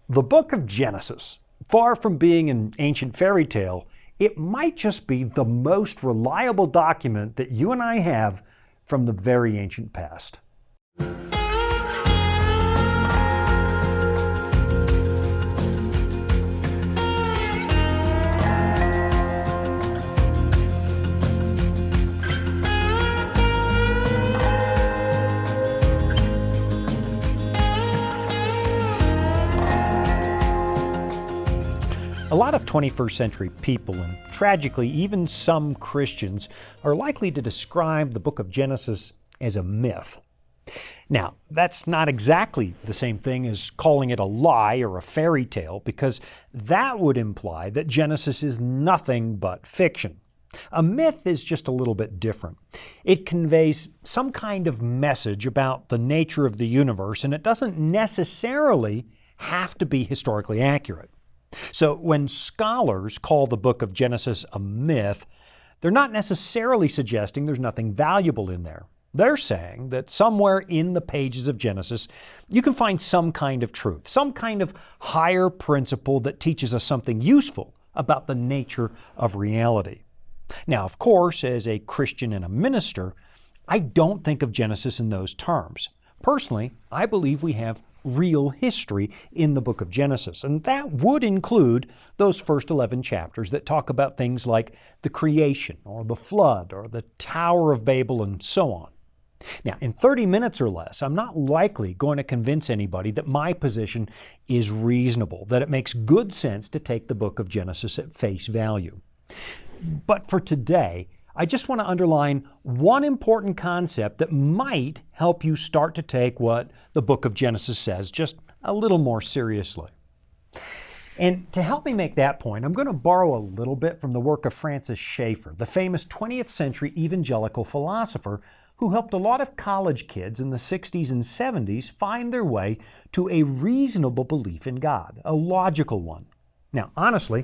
The book of Genesis, far from being an ancient fairy tale, it might just be the most reliable document that you and I have from the very ancient past. A lot of 21st century people, and tragically even some Christians, are likely to describe the book of Genesis as a myth. Now, that's not exactly the same thing as calling it a lie or a fairy tale, because that would imply that Genesis is nothing but fiction. A myth is just a little bit different. It conveys some kind of message about the nature of the universe, and it doesn't necessarily have to be historically accurate. So when scholars call the book of Genesis a myth, they're not necessarily suggesting there's nothing valuable in there. They're saying that somewhere in the pages of Genesis, you can find some kind of truth, some kind of higher principle that teaches us something useful about the nature of reality. Now, of course, as a Christian and a minister, I don't think of Genesis in those terms. Personally, I believe we have real history in the book of Genesis, and that would include those first 11 chapters that talk about things like the creation or the flood or the Tower of Babel and so on. Now, in 30 minutes or less, I'm not likely going to convince anybody that my position is reasonable, that it makes good sense to take the book of Genesis at face value. But for today, I just want to underline one important concept that might help you start to take what the book of Genesis says just a little more seriously. And to help me make that point, I'm going to borrow a little bit from the work of Francis Schaeffer, the famous 20th century evangelical philosopher who helped a lot of college kids in the 60s and 70s find their way to a reasonable belief in God, a logical one. Now, honestly,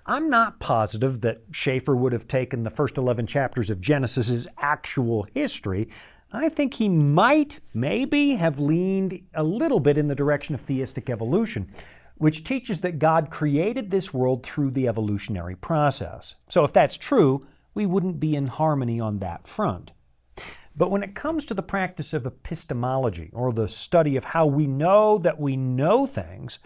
I'm not positive that Schaeffer would have taken the first 11 chapters of Genesis as actual history. I think he maybe have leaned a little bit in the direction of theistic evolution, which teaches that God created this world through the evolutionary process. So if that's true, we wouldn't be in harmony on that front. But when it comes to the practice of epistemology, or the study of how we know that we know things,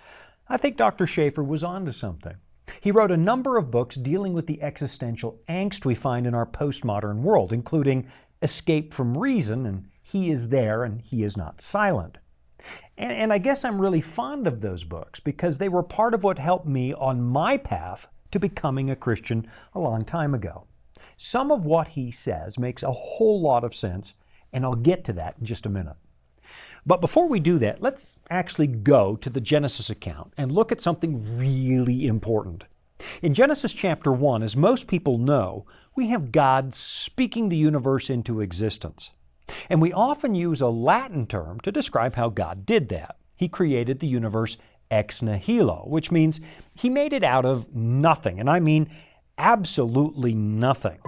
I think Dr. Schaeffer was onto something. He wrote a number of books dealing with the existential angst we find in our postmodern world, including Escape from Reason and He is There and He is Not Silent. And I guess I'm really fond of those books because they were part of what helped me on my path to becoming a Christian a long time ago. Some of what he says makes a whole lot of sense, and I'll get to that in just a minute. But before we do that, let's actually go to the Genesis account and look at something really important. In Genesis chapter 1, as most people know, we have God speaking the universe into existence. And we often use a Latin term to describe how God did that. He created the universe ex nihilo, which means He made it out of nothing, and I mean absolutely nothing.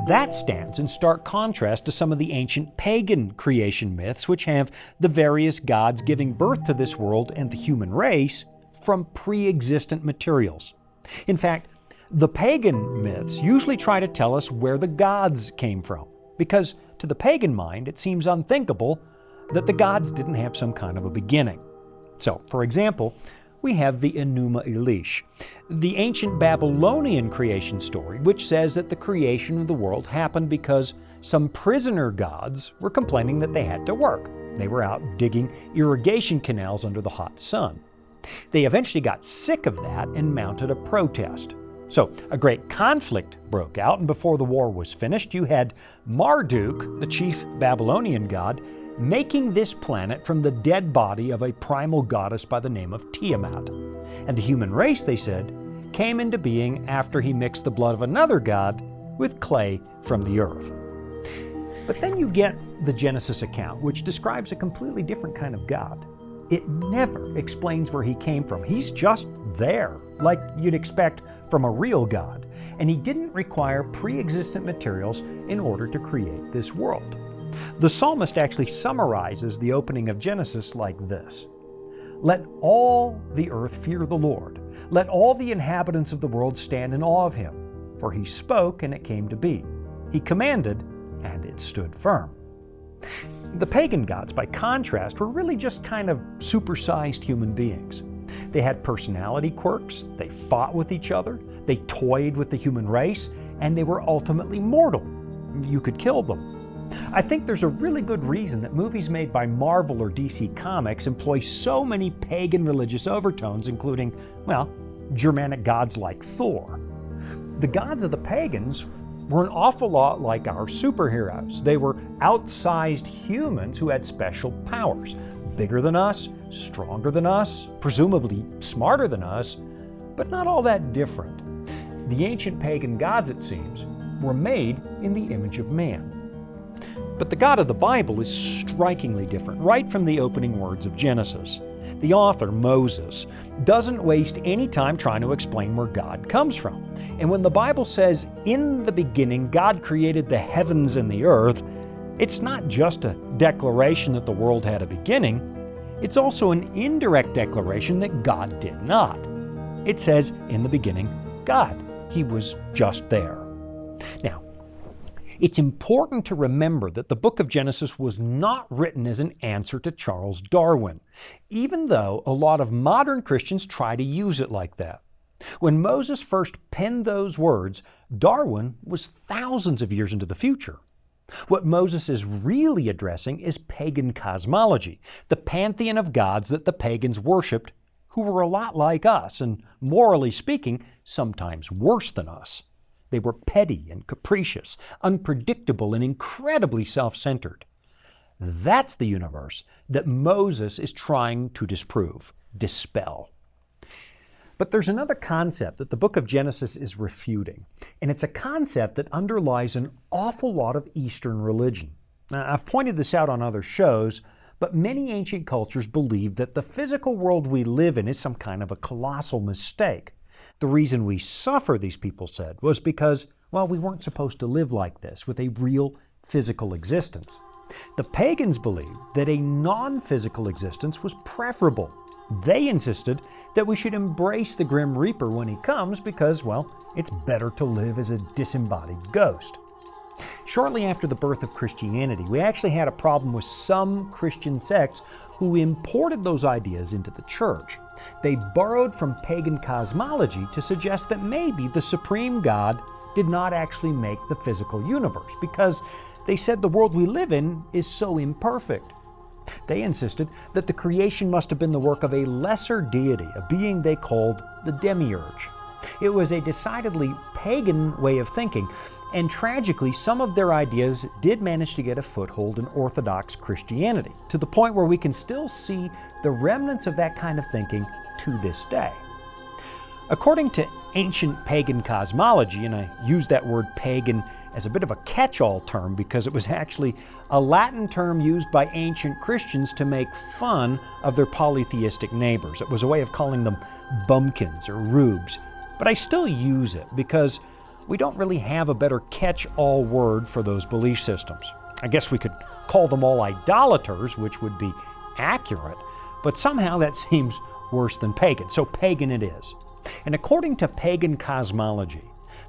That stands in stark contrast to some of the ancient pagan creation myths, which have the various gods giving birth to this world and the human race from pre-existent materials. In fact, the pagan myths usually try to tell us where the gods came from, because to the pagan mind it seems unthinkable that the gods didn't have some kind of a beginning. So, for example, we have the Enuma Elish, the ancient Babylonian creation story, which says that the creation of the world happened because some prisoner gods were complaining that they had to work. They were out digging irrigation canals under the hot sun. They eventually got sick of that and mounted a protest. So a great conflict broke out, and before the war was finished, you had Marduk, the chief Babylonian god, making this planet from the dead body of a primal goddess by the name of Tiamat. And the human race, they said, came into being after he mixed the blood of another god with clay from the earth. But then you get the Genesis account, which describes a completely different kind of God. It never explains where he came from. He's just there, like you'd expect from a real God. And he didn't require pre-existent materials in order to create this world. The psalmist actually summarizes the opening of Genesis like this: Let all the earth fear the Lord. Let all the inhabitants of the world stand in awe of him. For he spoke, and it came to be. He commanded, and it stood firm. The pagan gods, by contrast, were really just kind of supersized human beings. They had personality quirks, they fought with each other, they toyed with the human race, and they were ultimately mortal. You could kill them. I think there's a really good reason that movies made by Marvel or DC Comics employ so many pagan religious overtones, including, well, Germanic gods like Thor. The gods of the pagans were an awful lot like our superheroes. They were outsized humans who had special powers. Bigger than us, stronger than us, presumably smarter than us, but not all that different. The ancient pagan gods, it seems, were made in the image of man. But the God of the Bible is strikingly different, right from the opening words of Genesis. The author, Moses, doesn't waste any time trying to explain where God comes from. And when the Bible says, "In the beginning God created the heavens and the earth," it's not just a declaration that the world had a beginning, it's also an indirect declaration that God did not. It says, "In the beginning, God." He was just there. Now, it's important to remember that the book of Genesis was not written as an answer to Charles Darwin, even though a lot of modern Christians try to use it like that. When Moses first penned those words, Darwin was thousands of years into the future. What Moses is really addressing is pagan cosmology, the pantheon of gods that the pagans worshipped, who were a lot like us, and morally speaking, sometimes worse than us. They were petty and capricious, unpredictable and incredibly self-centered. That's the universe that Moses is trying to disprove, dispel. But there's another concept that the book of Genesis is refuting, and it's a concept that underlies an awful lot of Eastern religion. Now, I've pointed this out on other shows, but many ancient cultures believed that the physical world we live in is some kind of a colossal mistake. The reason we suffer, these people said, was because, well, we weren't supposed to live like this, with a real physical existence. The pagans believed that a non-physical existence was preferable. They insisted that we should embrace the Grim Reaper when he comes because, well, it's better to live as a disembodied ghost. Shortly after the birth of Christianity, we actually had a problem with some Christian sects who imported those ideas into the church. They borrowed from pagan cosmology to suggest that maybe the supreme God did not actually make the physical universe because they said the world we live in is so imperfect. They insisted that the creation must have been the work of a lesser deity, a being they called the demiurge. It was a decidedly pagan way of thinking, and tragically, some of their ideas did manage to get a foothold in Orthodox Christianity, to the point where we can still see the remnants of that kind of thinking to this day. According to ancient pagan cosmology, and I use that word pagan as a bit of a catch-all term because it was actually a Latin term used by ancient Christians to make fun of their polytheistic neighbors. It was a way of calling them bumpkins or rubes. But I still use it because we don't really have a better catch-all word for those belief systems. I guess we could call them all idolaters, which would be accurate, but somehow that seems worse than pagan. So pagan it is. And according to pagan cosmology,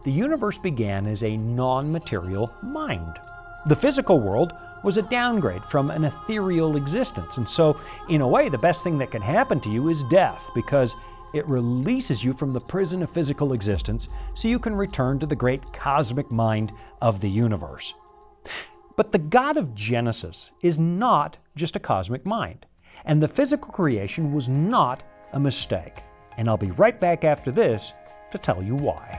the universe began as a non-material mind. The physical world was a downgrade from an ethereal existence, and so in a way the best thing that can happen to you is death, because it releases you from the prison of physical existence so you can return to the great cosmic mind of the universe. But the God of Genesis is not just a cosmic mind, and the physical creation was not a mistake. And I'll be right back after this to tell you why.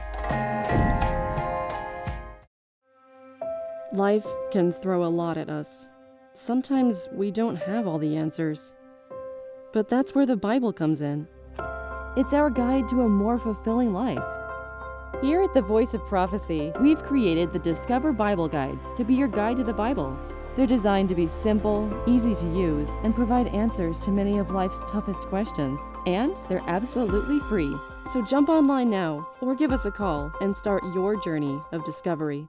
Life can throw a lot at us. Sometimes we don't have all the answers. But that's where the Bible comes in. It's our guide to a more fulfilling life. Here at the Voice of Prophecy, we've created the Discover Bible Guides to be your guide to the Bible. They're designed to be simple, easy to use, and provide answers to many of life's toughest questions. And they're absolutely free. So jump online now, or give us a call and start your journey of discovery.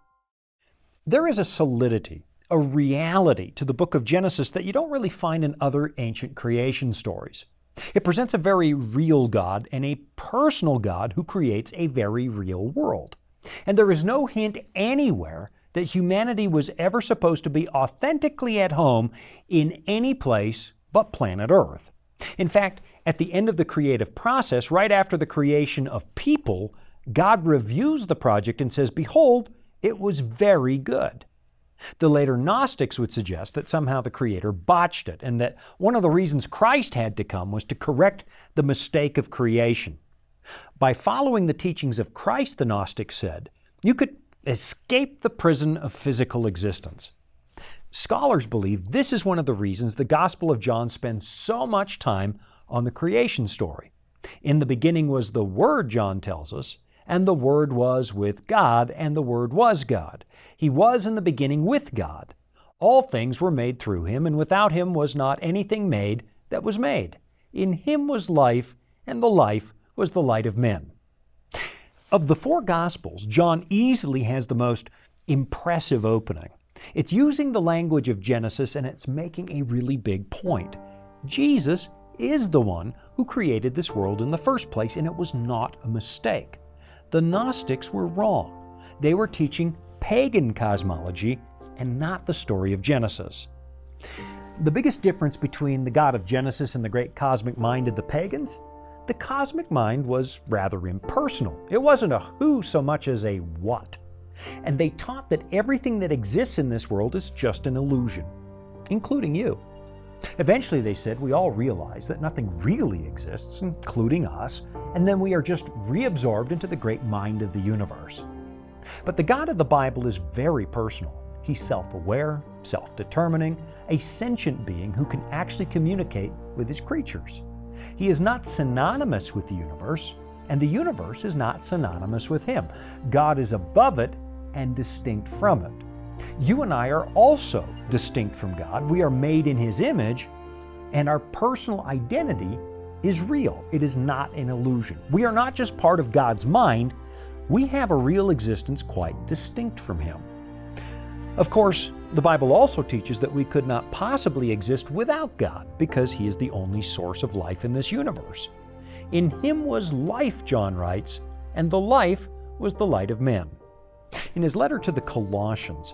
There is a solidity, a reality to the book of Genesis that you don't really find in other ancient creation stories. It presents a very real God and a personal God who creates a very real world. And there is no hint anywhere that humanity was ever supposed to be authentically at home in any place but planet Earth. In fact, at the end of the creative process, right after the creation of people, God reviews the project and says, "Behold, it was very good." The later Gnostics would suggest that somehow the Creator botched it, and that one of the reasons Christ had to come was to correct the mistake of creation. By following the teachings of Christ, the Gnostics said, you could escape the prison of physical existence. Scholars believe this is one of the reasons the Gospel of John spends so much time on the creation story. In the beginning was the Word, John tells us, and the Word was with God, and the Word was God. He was in the beginning with God. All things were made through Him, and without Him was not anything made that was made. In Him was life, and the life was the light of men. Of the four Gospels, John easily has the most impressive opening. It's using the language of Genesis, and it's making a really big point. Jesus is the one who created this world in the first place, and it was not a mistake. The Gnostics were wrong. They were teaching pagan cosmology and not the story of Genesis. The biggest difference between the God of Genesis and the great cosmic mind of the pagans? The cosmic mind was rather impersonal. It wasn't a who so much as a what. And they taught that everything that exists in this world is just an illusion, including you. Eventually, they said, we all realize that nothing really exists, including us, and then we are just reabsorbed into the great mind of the universe. But the God of the Bible is very personal. He's self-aware, self-determining, a sentient being who can actually communicate with his creatures. He is not synonymous with the universe, and the universe is not synonymous with him. God is above it and distinct from it. You and I are also distinct from God. We are made in His image, and our personal identity is real. It is not an illusion. We are not just part of God's mind. We have a real existence quite distinct from Him. Of course, the Bible also teaches that we could not possibly exist without God because He is the only source of life in this universe. In Him was life, John writes, and the life was the light of men. In his letter to the Colossians,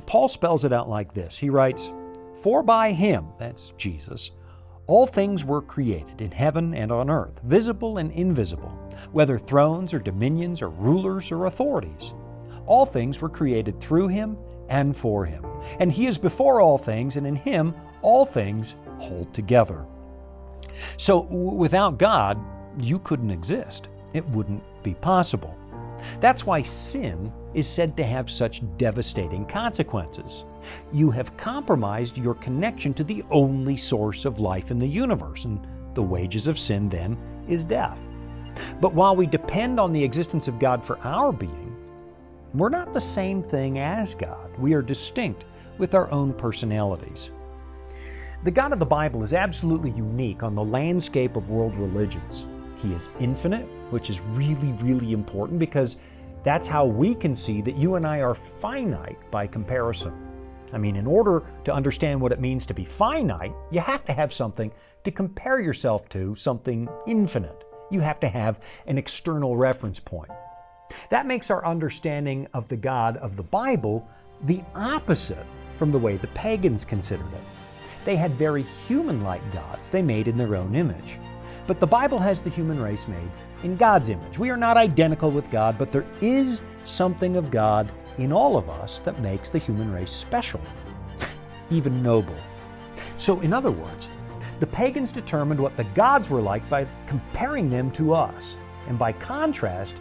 Paul spells it out like this. He writes, "For by Him," that's Jesus, "all things were created in heaven and on earth, visible and invisible, whether thrones or dominions or rulers or authorities. All things were created through Him and for Him. And He is before all things, and in Him all things hold together." So without God, you couldn't exist. It wouldn't be possible. That's why sin is said to have such devastating consequences. You have compromised your connection to the only source of life in the universe, and the wages of sin then is death. But while we depend on the existence of God for our being, we're not the same thing as God. We are distinct with our own personalities. The God of the Bible is absolutely unique on the landscape of world religions. He is infinite, which is really, really important because that's how we can see that you and I are finite by comparison. I mean, in order to understand what it means to be finite, you have to have something to compare yourself to, something infinite. You have to have an external reference point. That makes our understanding of the God of the Bible the opposite from the way the pagans considered it. They had very human-like gods they made in their own image. But the Bible has the human race made in God's image. We are not identical with God, but there is something of God in all of us that makes the human race special, even noble. So in other words, the pagans determined what the gods were like by comparing them to us. And by contrast,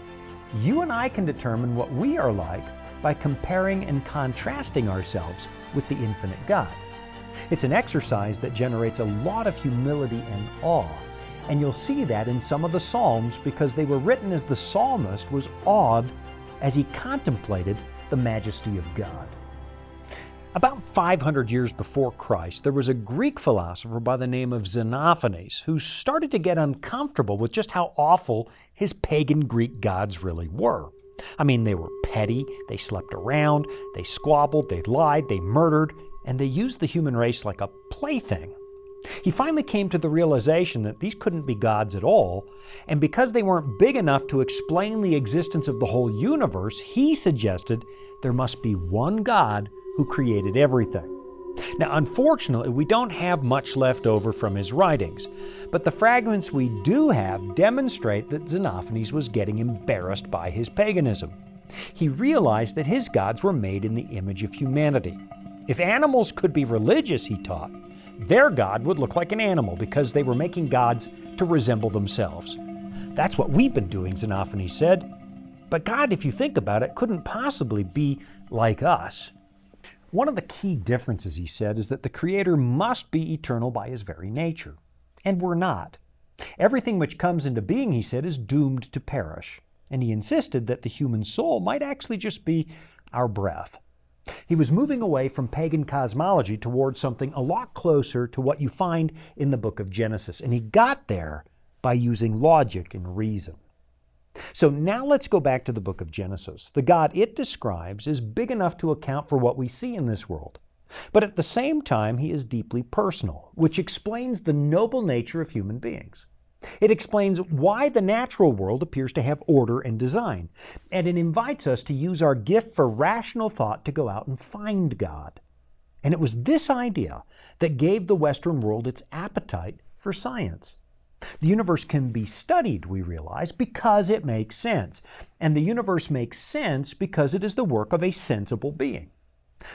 you and I can determine what we are like by comparing and contrasting ourselves with the infinite God. It's an exercise that generates a lot of humility and awe. And you'll see that in some of the Psalms because they were written as the psalmist was awed as he contemplated the majesty of God. About 500 years before Christ, there was a Greek philosopher by the name of Xenophanes who started to get uncomfortable with just how awful his pagan Greek gods really were. I mean, they were petty, they slept around, they squabbled, they lied, they murdered, and they used the human race like a plaything. He finally came to the realization that these couldn't be gods at all, and because they weren't big enough to explain the existence of the whole universe, he suggested there must be one God who created everything. Now, unfortunately, we don't have much left over from his writings, but the fragments we do have demonstrate that Xenophanes was getting embarrassed by his paganism. He realized that his gods were made in the image of humanity. If animals could be religious, he taught, their God would look like an animal because they were making gods to resemble themselves. That's what we've been doing, Xenophanes said. But God, if you think about it, couldn't possibly be like us. One of the key differences, he said, is that the Creator must be eternal by his very nature. And we're not. Everything which comes into being, he said, is doomed to perish. And he insisted that the human soul might actually just be our breath. He was moving away from pagan cosmology towards something a lot closer to what you find in the book of Genesis. And he got there by using logic and reason. So now let's go back to the book of Genesis. The God it describes is big enough to account for what we see in this world. But at the same time, he is deeply personal, which explains the noble nature of human beings. It explains why the natural world appears to have order and design, and it invites us to use our gift for rational thought to go out and find God. And it was this idea that gave the Western world its appetite for science. The universe can be studied, we realize, because it makes sense. And the universe makes sense because it is the work of a sensible being.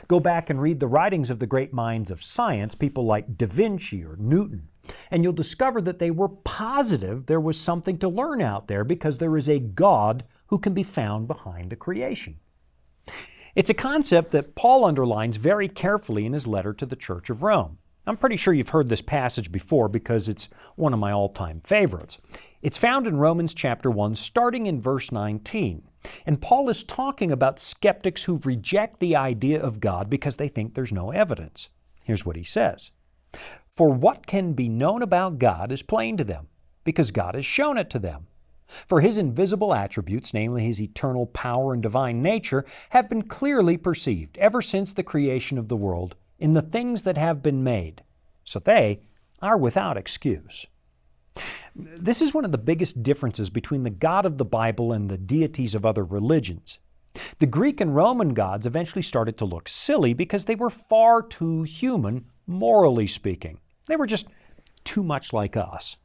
Go back and read the writings of the great minds of science, people like Da Vinci or Newton, and you'll discover that they were positive there was something to learn out there because there is a God who can be found behind the creation. It's a concept that Paul underlines very carefully in his letter to the Church of Rome. I'm pretty sure you've heard this passage before because it's one of my all-time favorites. It's found in Romans chapter 1, starting in verse 19. And Paul is talking about skeptics who reject the idea of God because they think there's no evidence. Here's what he says. For what can be known about God is plain to them, because God has shown it to them. For his invisible attributes, namely his eternal power and divine nature, have been clearly perceived ever since the creation of the world in the things that have been made, so they are without excuse. This is one of the biggest differences between the God of the Bible and the deities of other religions. The Greek and Roman gods eventually started to look silly because they were far too human, morally speaking. They were just too much like us.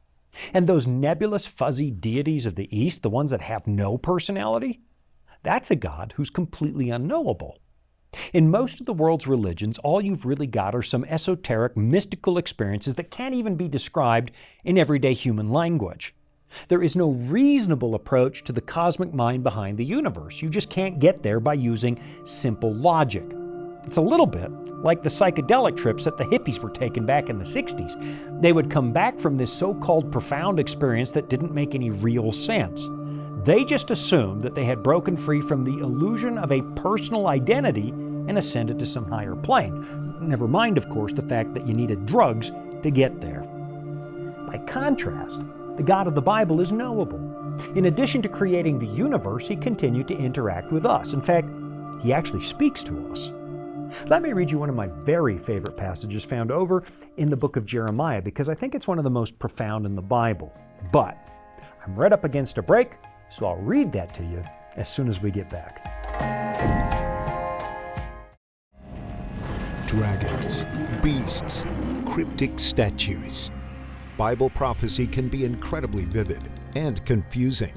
And those nebulous, fuzzy deities of the East, the ones that have no personality, that's a God who's completely unknowable. In most of the world's religions, all you've really got are some esoteric, mystical experiences that can't even be described in everyday human language. There is no reasonable approach to the cosmic mind behind the universe. You just can't get there by using simple logic. It's a little bit like the psychedelic trips that the hippies were taking back in the 60s. They would come back from this so-called profound experience that didn't make any real sense. They just assumed that they had broken free from the illusion of a personal identity and ascended to some higher plane. Never mind, of course, the fact that you needed drugs to get there. By contrast, the God of the Bible is knowable. In addition to creating the universe, he continued to interact with us. In fact, he actually speaks to us. Let me read you one of my very favorite passages found over in the book of Jeremiah because I think it's one of the most profound in the Bible. But I'm right up against a break, so I'll read that to you as soon as we get back. Dragons, beasts, cryptic statues. Bible prophecy can be incredibly vivid and confusing.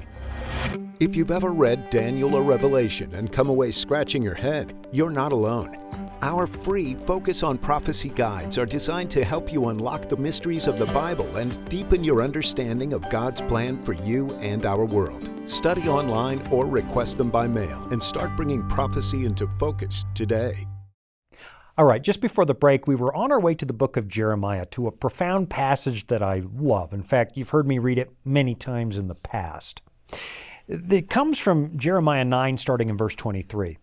If you've ever read Daniel or Revelation and come away scratching your head, you're not alone. Our free Focus on Prophecy guides are designed to help you unlock the mysteries of the Bible and deepen your understanding of God's plan for you and our world. Study online or request them by mail and start bringing prophecy into focus today. All right, just before the break, we were on our way to the book of Jeremiah, to a profound passage that I love. In fact, you've heard me read it many times in the past. It comes from Jeremiah 9, starting in verse 23.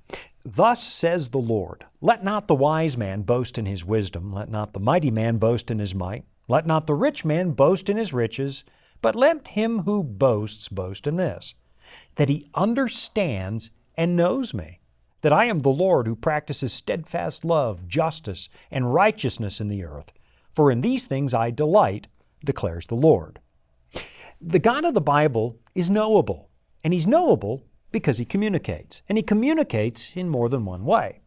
Thus says the Lord, let not the wise man boast in his wisdom, let not the mighty man boast in his might, let not the rich man boast in his riches, but let him who boasts boast in this, that he understands and knows me, that I am the Lord who practices steadfast love, justice, and righteousness in the earth. For in these things I delight, declares the Lord. The God of the Bible is knowable, and He's knowable because He communicates, and He communicates in more than one way.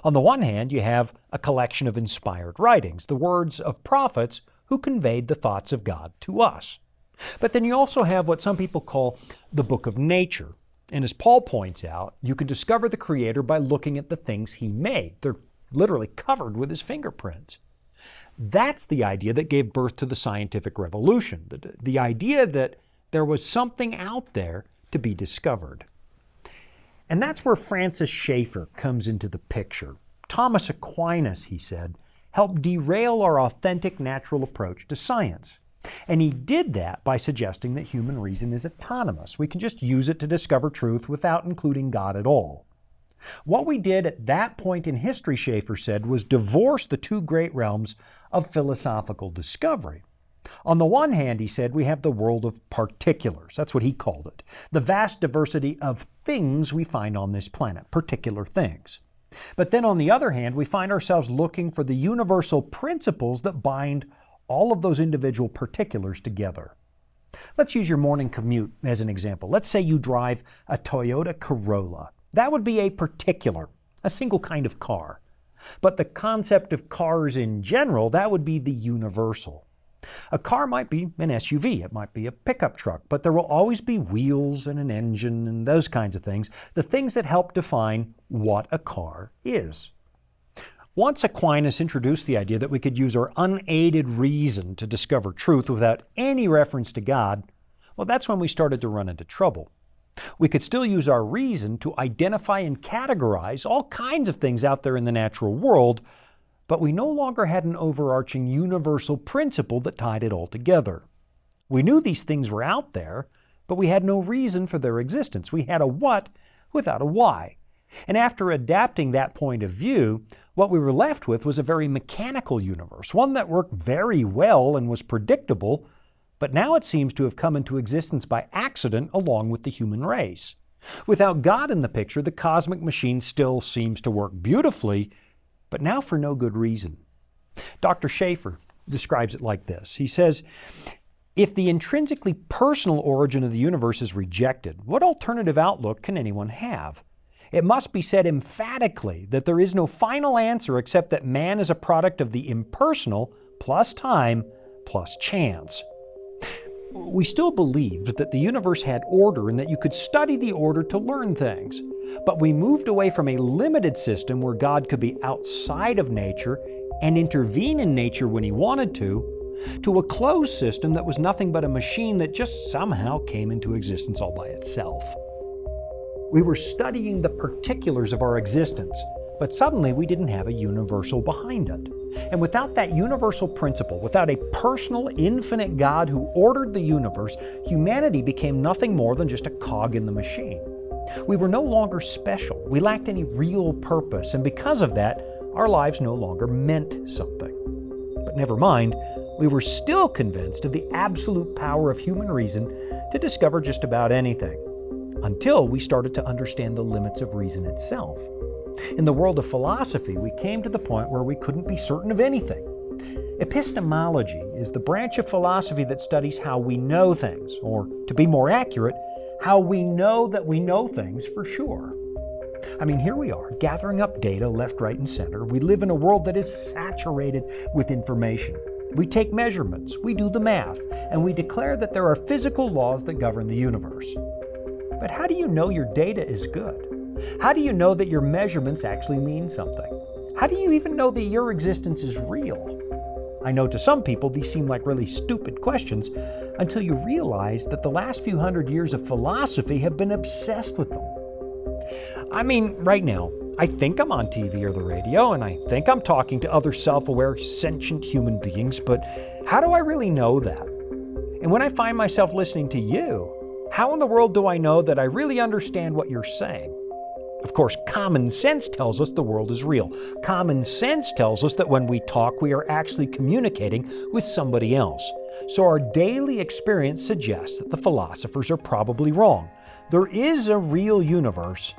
On the one hand, you have a collection of inspired writings, the words of prophets who conveyed the thoughts of God to us. But then you also have what some people call the book of nature. And as Paul points out, you can discover the Creator by looking at the things He made. They're literally covered with His fingerprints. That's the idea that gave birth to the scientific revolution, the idea that there was something out there to be discovered. And that's where Francis Schaeffer comes into the picture. Thomas Aquinas, he said, helped derail our authentic natural approach to science. And he did that by suggesting that human reason is autonomous. We can just use it to discover truth without including God at all. What we did at that point in history, Schaeffer said, was divorce the two great realms of philosophical discovery. On the one hand, he said, we have the world of particulars. That's what he called it. The vast diversity of things we find on this planet, particular things. But then on the other hand, we find ourselves looking for the universal principles that bind all of those individual particulars together. Let's use your morning commute as an example. Let's say you drive a Toyota Corolla. That would be a particular, a single kind of car. But the concept of cars in general, that would be the universal. A car might be an SUV, it might be a pickup truck, but there will always be wheels and an engine and those kinds of things, the things that help define what a car is. Once Aquinas introduced the idea that we could use our unaided reason to discover truth without any reference to God, well, that's when we started to run into trouble. We could still use our reason to identify and categorize all kinds of things out there in the natural world, but we no longer had an overarching universal principle that tied it all together. We knew these things were out there, but we had no reason for their existence. We had a what without a why. And after adapting that point of view, what we were left with was a very mechanical universe, one that worked very well and was predictable, but now it seems to have come into existence by accident along with the human race. Without God in the picture, the cosmic machine still seems to work beautifully, but now for no good reason. Dr. Schaeffer describes it like this. He says, if the intrinsically personal origin of the universe is rejected, what alternative outlook can anyone have? It must be said emphatically that there is no final answer except that man is a product of the impersonal plus time plus chance. We still believed that the universe had order and that you could study the order to learn things. But we moved away from a limited system where God could be outside of nature and intervene in nature when He wanted to a closed system that was nothing but a machine that just somehow came into existence all by itself. We were studying the particulars of our existence, but suddenly we didn't have a universal behind it. And without that universal principle, without a personal, infinite God who ordered the universe, humanity became nothing more than just a cog in the machine. We were no longer special. We lacked any real purpose, and because of that, our lives no longer meant something. But never mind, we were still convinced of the absolute power of human reason to discover just about anything, until we started to understand the limits of reason itself. In the world of philosophy, we came to the point where we couldn't be certain of anything. Epistemology is the branch of philosophy that studies how we know things, or to be more accurate, how we know that we know things for sure. I mean, here we are, gathering up data left, right, and center. We live in a world that is saturated with information. We take measurements, we do the math, and we declare that there are physical laws that govern the universe. But how do you know your data is good? How do you know that your measurements actually mean something? How do you even know that your existence is real? I know to some people these seem like really stupid questions until you realize that the last few hundred years of philosophy have been obsessed with them. I mean, right now, I think I'm on TV or the radio, and I think I'm talking to other self-aware, sentient human beings, but how do I really know that? And when I find myself listening to you, how in the world do I know that I really understand what you're saying? Of course, common sense tells us the world is real. Common sense tells us that when we talk, we are actually communicating with somebody else. So our daily experience suggests that the philosophers are probably wrong. There is a real universe,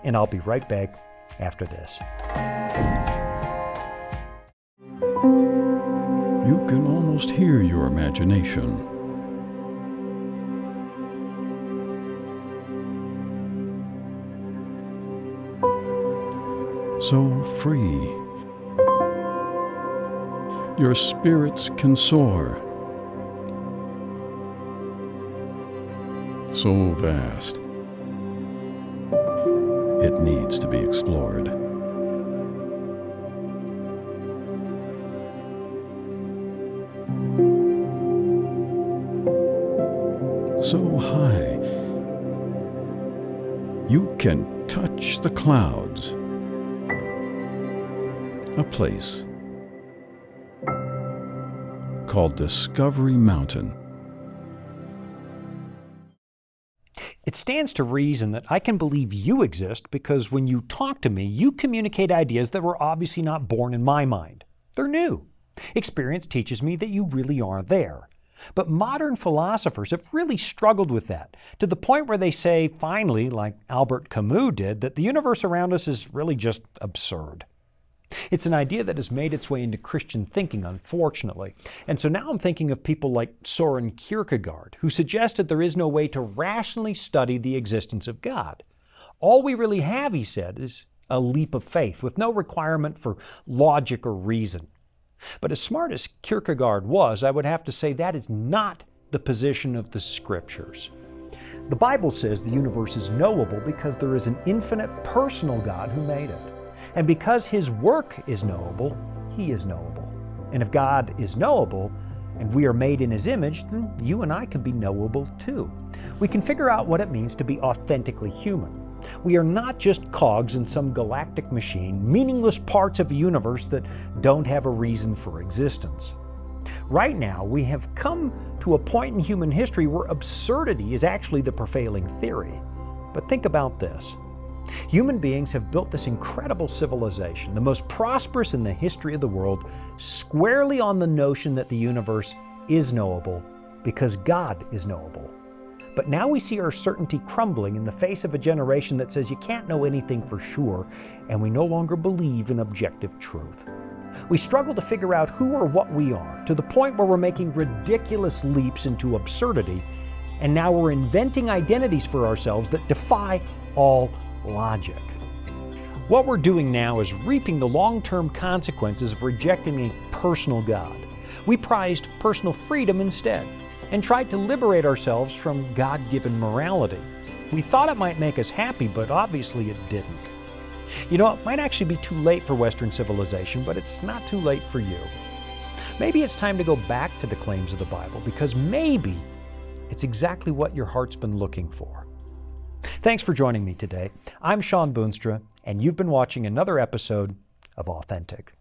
and I'll be right back after this. You can almost hear your imagination. So free. Your spirits can soar. So vast. It needs to be explored. So high, you can touch the clouds. A place called Discovery Mountain. It stands to reason that I can believe you exist because when you talk to me, you communicate ideas that were obviously not born in my mind. They're new. Experience teaches me that you really are there. But modern philosophers have really struggled with that, to the point where they say, finally, like Albert Camus did, that the universe around us is really just absurd. It's an idea that has made its way into Christian thinking, unfortunately. And so now I'm thinking of people like Soren Kierkegaard, who suggested there is no way to rationally study the existence of God. All we really have, he said, is a leap of faith with no requirement for logic or reason. But as smart as Kierkegaard was, I would have to say that is not the position of the Scriptures. The Bible says the universe is knowable because there is an infinite personal God who made it. And because His work is knowable, He is knowable. And if God is knowable, and we are made in His image, then you and I can be knowable too. We can figure out what it means to be authentically human. We are not just cogs in some galactic machine, meaningless parts of a universe that don't have a reason for existence. Right now, we have come to a point in human history where absurdity is actually the prevailing theory. But think about this. Human beings have built this incredible civilization, the most prosperous in the history of the world, squarely on the notion that the universe is knowable because God is knowable. But now we see our certainty crumbling in the face of a generation that says you can't know anything for sure, and we no longer believe in objective truth. We struggle to figure out who or what we are, to the point where we're making ridiculous leaps into absurdity, and now we're inventing identities for ourselves that defy all logic. What we're doing now is reaping the long-term consequences of rejecting a personal God. We prized personal freedom instead, and tried to liberate ourselves from God-given morality. We thought it might make us happy, but obviously it didn't. You know, it might actually be too late for Western civilization, but it's not too late for you. Maybe it's time to go back to the claims of the Bible, because maybe it's exactly what your heart's been looking for. Thanks for joining me today. I'm Shawn Boonstra, and you've been watching another episode of Authentic.